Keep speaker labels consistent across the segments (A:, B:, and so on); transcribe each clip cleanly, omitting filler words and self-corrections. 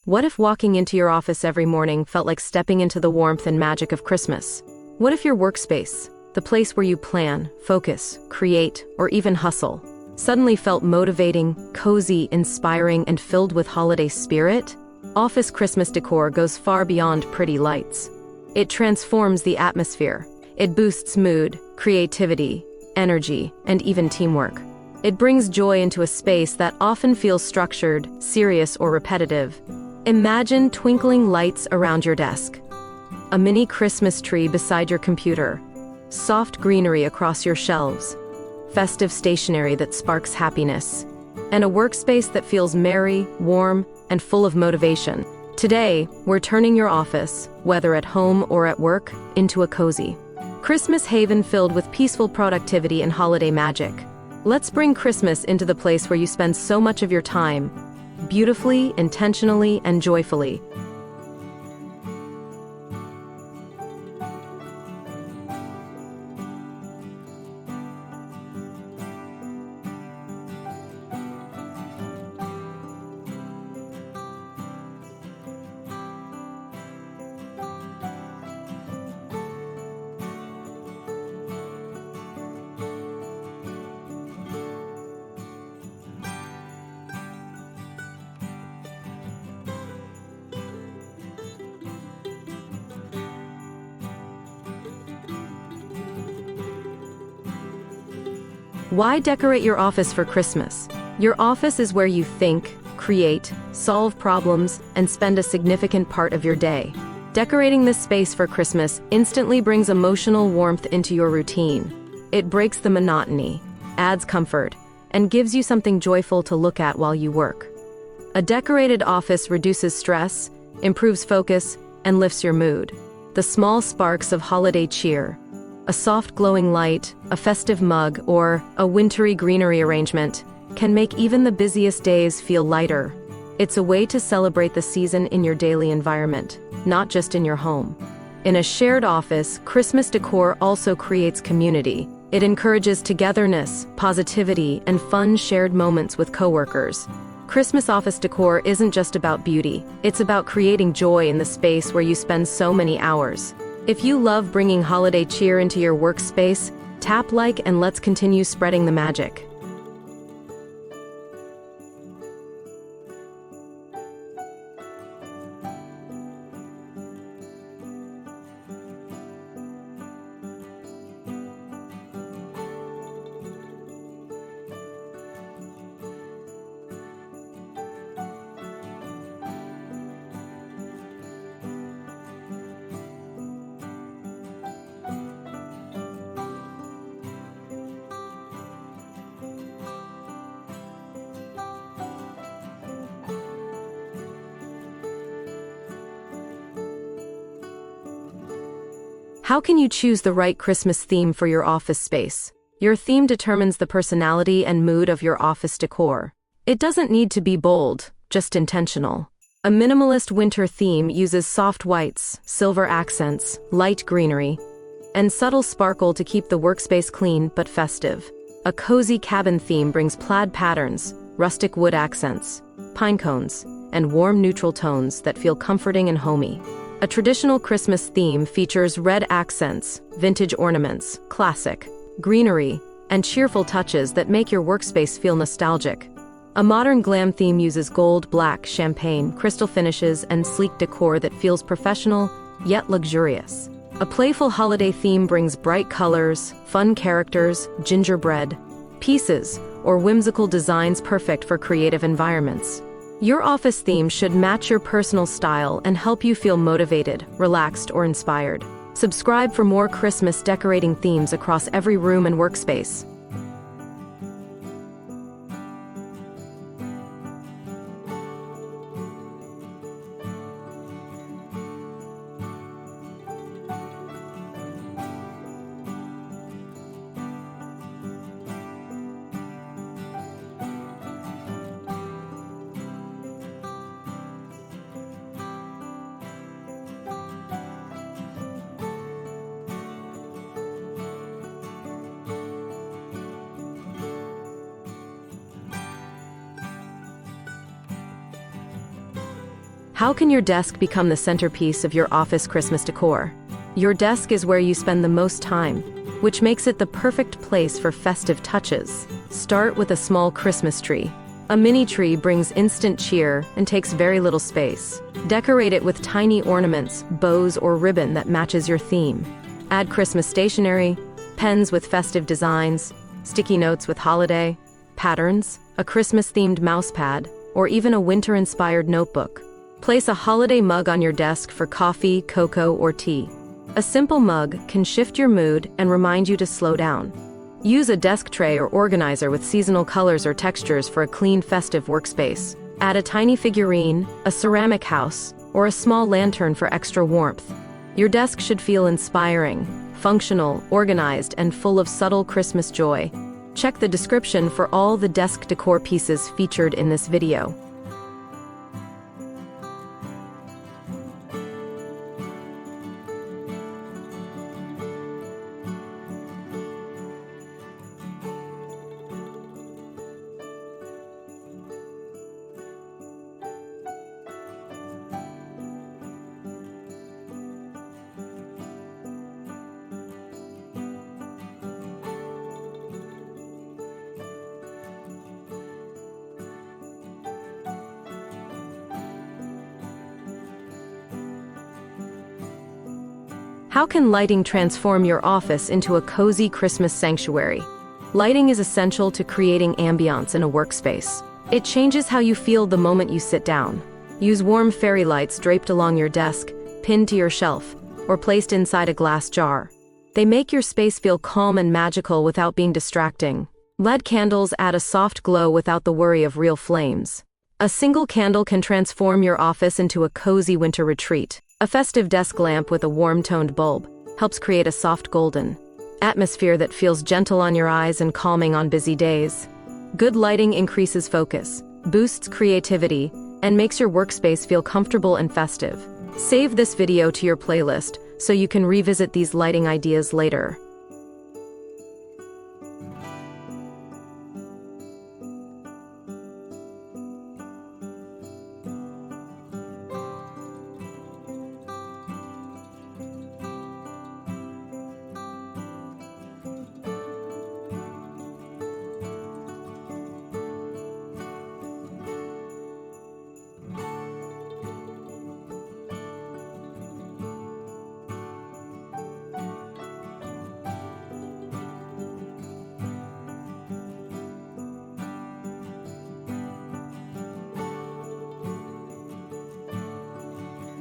A: What if walking into your office every morning felt like stepping into the warmth and magic of Christmas? What if your workspace, the place where you plan, focus, create, or even hustle, suddenly felt motivating, cozy, inspiring, and filled with holiday spirit? Office Christmas decor goes far beyond pretty lights. It transforms the atmosphere. It boosts mood, creativity, energy, and even teamwork. It brings joy into a space that often feels structured, serious, or repetitive. Imagine twinkling lights around your desk, a mini Christmas tree beside your computer, soft greenery across your shelves, festive stationery that sparks happiness, and a workspace that feels merry, warm, and full of motivation. Today, we're turning your office, whether at home or at work, into a cozy Christmas haven filled with peaceful productivity and holiday magic. Let's bring Christmas into the place where you spend so much of your time, beautifully, intentionally, and joyfully. Why decorate your office for Christmas? Your office is where you think, create, solve problems, and spend a significant part of your day. Decorating this space for Christmas instantly brings emotional warmth into your routine. It breaks the monotony, adds comfort, and gives you something joyful to look at while you work. A decorated office reduces stress, improves focus, and lifts your mood. The small sparks of holiday cheer, a soft glowing light, a festive mug, or a wintry greenery arrangement can make even the busiest days feel lighter. It's a way to celebrate the season in your daily environment, not just in your home. In a shared office, Christmas decor also creates community. It encourages togetherness, positivity, and fun shared moments with coworkers. Christmas office decor isn't just about beauty, it's about creating joy in the space where you spend so many hours. If you love bringing holiday cheer into your workspace, tap like and let's continue spreading the magic. How can you choose the right Christmas theme for your office space? Your theme determines the personality and mood of your office decor. It doesn't need to be bold, just intentional. A minimalist winter theme uses soft whites, silver accents, light greenery, and subtle sparkle to keep the workspace clean but festive. A cozy cabin theme brings plaid patterns, rustic wood accents, pine cones, and warm neutral tones that feel comforting and homey. A traditional Christmas theme features red accents, vintage ornaments, classic, greenery, and cheerful touches that make your workspace feel nostalgic. A modern glam theme uses gold, black, champagne, crystal finishes, and sleek decor that feels professional, yet luxurious. A playful holiday theme brings bright colors, fun characters, gingerbread pieces, or whimsical designs perfect for creative environments. Your office theme should match your personal style and help you feel motivated, relaxed, or inspired. Subscribe for more Christmas decorating themes across every room and workspace. How can your desk become the centerpiece of your office Christmas decor? Your desk is where you spend the most time, which makes it the perfect place for festive touches. Start with a small Christmas tree. A mini tree brings instant cheer and takes very little space. Decorate it with tiny ornaments, bows, or ribbon that matches your theme. Add Christmas stationery, pens with festive designs, sticky notes with holiday patterns, a Christmas-themed mouse pad, or even a winter-inspired notebook. Place a holiday mug on your desk for coffee, cocoa, or tea. A simple mug can shift your mood and remind you to slow down. Use a desk tray or organizer with seasonal colors or textures for a clean, festive workspace. Add a tiny figurine, a ceramic house, or a small lantern for extra warmth. Your desk should feel inspiring, functional, organized, and full of subtle Christmas joy. Check the description for all the desk decor pieces featured in this video. How can lighting transform your office into a cozy Christmas sanctuary? Lighting is essential to creating ambiance in a workspace. It changes how you feel the moment you sit down. Use warm fairy lights draped along your desk, pinned to your shelf, or placed inside a glass jar. They make your space feel calm and magical without being distracting. LED candles add a soft glow without the worry of real flames. A single candle can transform your office into a cozy winter retreat. A festive desk lamp with a warm-toned bulb helps create a soft golden atmosphere that feels gentle on your eyes and calming on busy days. Good lighting increases focus, boosts creativity, and makes your workspace feel comfortable and festive. Save this video to your playlist so you can revisit these lighting ideas later.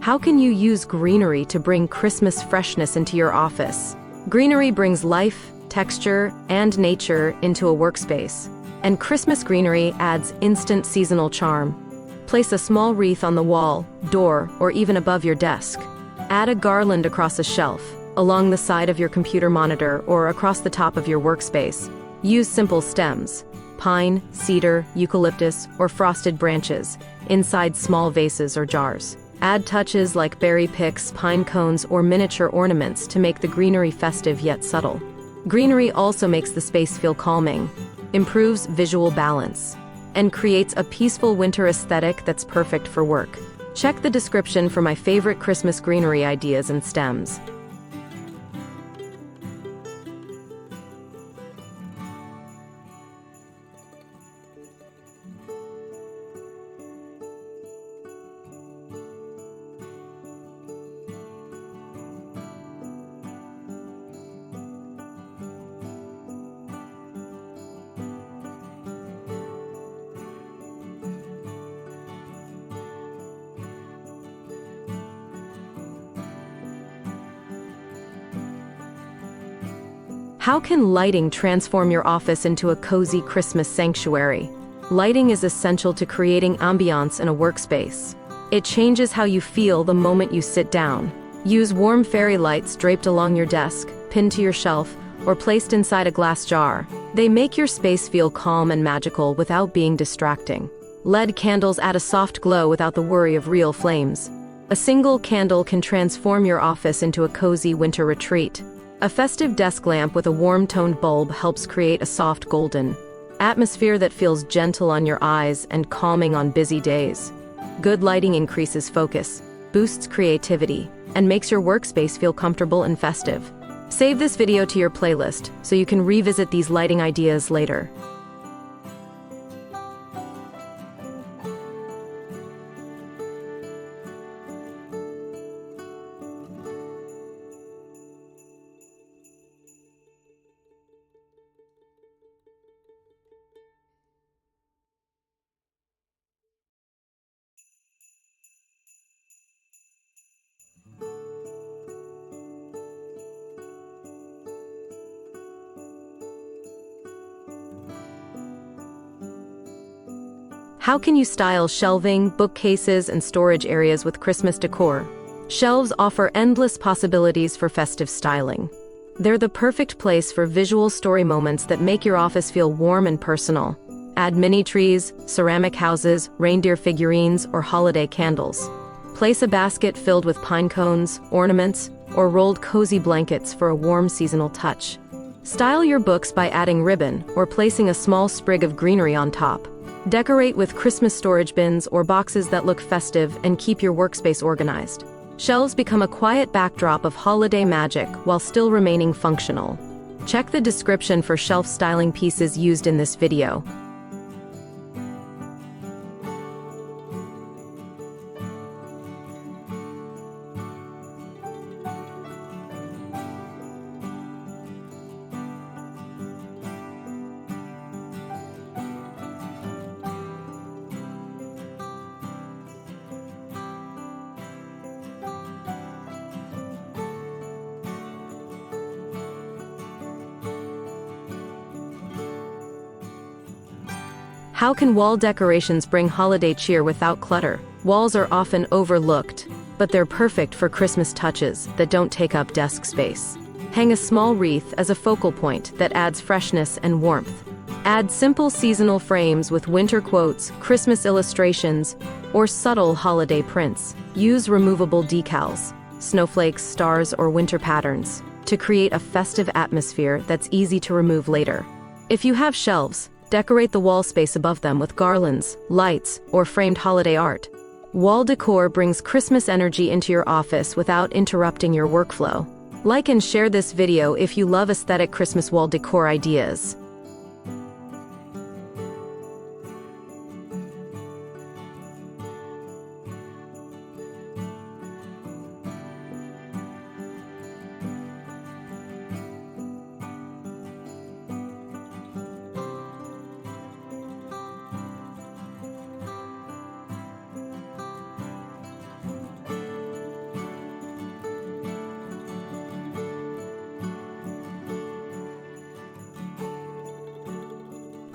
A: How can you use greenery to bring Christmas freshness into your office? Greenery brings life, texture, and nature into a workspace, and Christmas greenery adds instant seasonal charm. Place a small wreath on the wall, door, or even above your desk. Add a garland across a shelf, along the side of your computer monitor, or across the top of your workspace. Use simple stems, pine, cedar, eucalyptus, or frosted branches, inside small vases or jars. Add touches like berry picks, pine cones, or miniature ornaments to make the greenery festive yet subtle. Greenery also makes the space feel calming, improves visual balance, and creates a peaceful winter aesthetic that's perfect for work. Check the description for my favorite Christmas greenery ideas and stems. How can lighting transform your office into a cozy Christmas sanctuary? Lighting is essential to creating ambiance in a workspace. It changes how you feel the moment you sit down. Use warm fairy lights draped along your desk, pinned to your shelf, or placed inside a glass jar. They make your space feel calm and magical without being distracting. LED candles add a soft glow without the worry of real flames. A single candle can transform your office into a cozy winter retreat. A festive desk lamp with a warm-toned bulb helps create a soft golden atmosphere that feels gentle on your eyes and calming on busy days. Good lighting increases focus, boosts creativity, and makes your workspace feel comfortable and festive. Save this video to your playlist so you can revisit these lighting ideas later. How can you style shelving, bookcases, and storage areas with Christmas decor? Shelves offer endless possibilities for festive styling. They're the perfect place for visual story moments that make your office feel warm and personal. Add mini trees, ceramic houses, reindeer figurines, or holiday candles. Place a basket filled with pine cones, ornaments, or rolled cozy blankets for a warm seasonal touch. Style your books by adding ribbon or placing a small sprig of greenery on top. Decorate with Christmas storage bins or boxes that look festive and keep your workspace organized. Shelves become a quiet backdrop of holiday magic while still remaining functional. Check the description for shelf styling pieces used in this video. How can wall decorations bring holiday cheer without clutter? Walls are often overlooked, but they're perfect for Christmas touches that don't take up desk space. Hang a small wreath as a focal point that adds freshness and warmth. Add simple seasonal frames with winter quotes, Christmas illustrations, or subtle holiday prints. Use removable decals, snowflakes, stars, or winter patterns to create a festive atmosphere that's easy to remove later. If you have shelves, decorate the wall space above them with garlands, lights, or framed holiday art. Wall decor brings Christmas energy into your office without interrupting your workflow. Like and share this video if you love aesthetic Christmas wall decor ideas.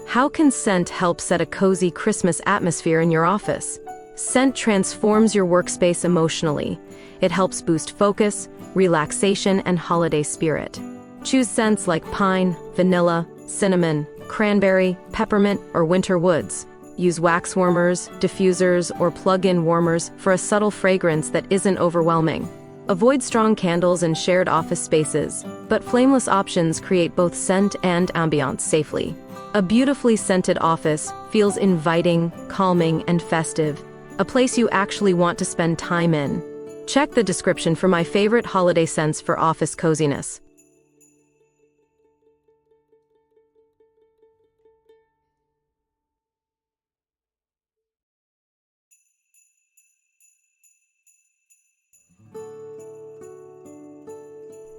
A: How can scent help set a cozy Christmas atmosphere in your office? Scent transforms your workspace emotionally. It helps boost focus, relaxation, and holiday spirit. Choose scents like pine, vanilla, cinnamon, cranberry, peppermint, or winter woods. Use wax warmers, diffusers, or plug-in warmers for a subtle fragrance that isn't overwhelming. Avoid strong candles in shared office spaces, but flameless options create both scent and ambiance safely. A beautifully scented office feels inviting, calming, and festive, a place you actually want to spend time in. Check the description for my favorite holiday scents for office coziness.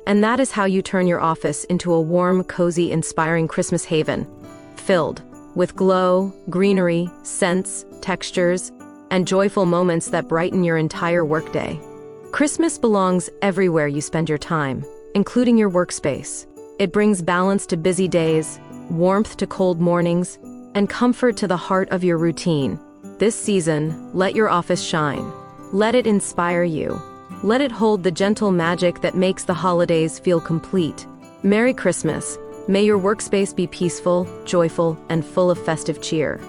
A: And that is how you turn your office into a warm, cozy, inspiring Christmas haven, filled with glow, greenery, scents, textures, and joyful moments that brighten your entire workday. Christmas belongs everywhere you spend your time, including your workspace. It brings balance to busy days, warmth to cold mornings, and comfort to the heart of your routine. This season, let your office shine. Let it inspire you. Let it hold the gentle magic that makes the holidays feel complete. Merry Christmas. May your workspace be peaceful, joyful, and full of festive cheer.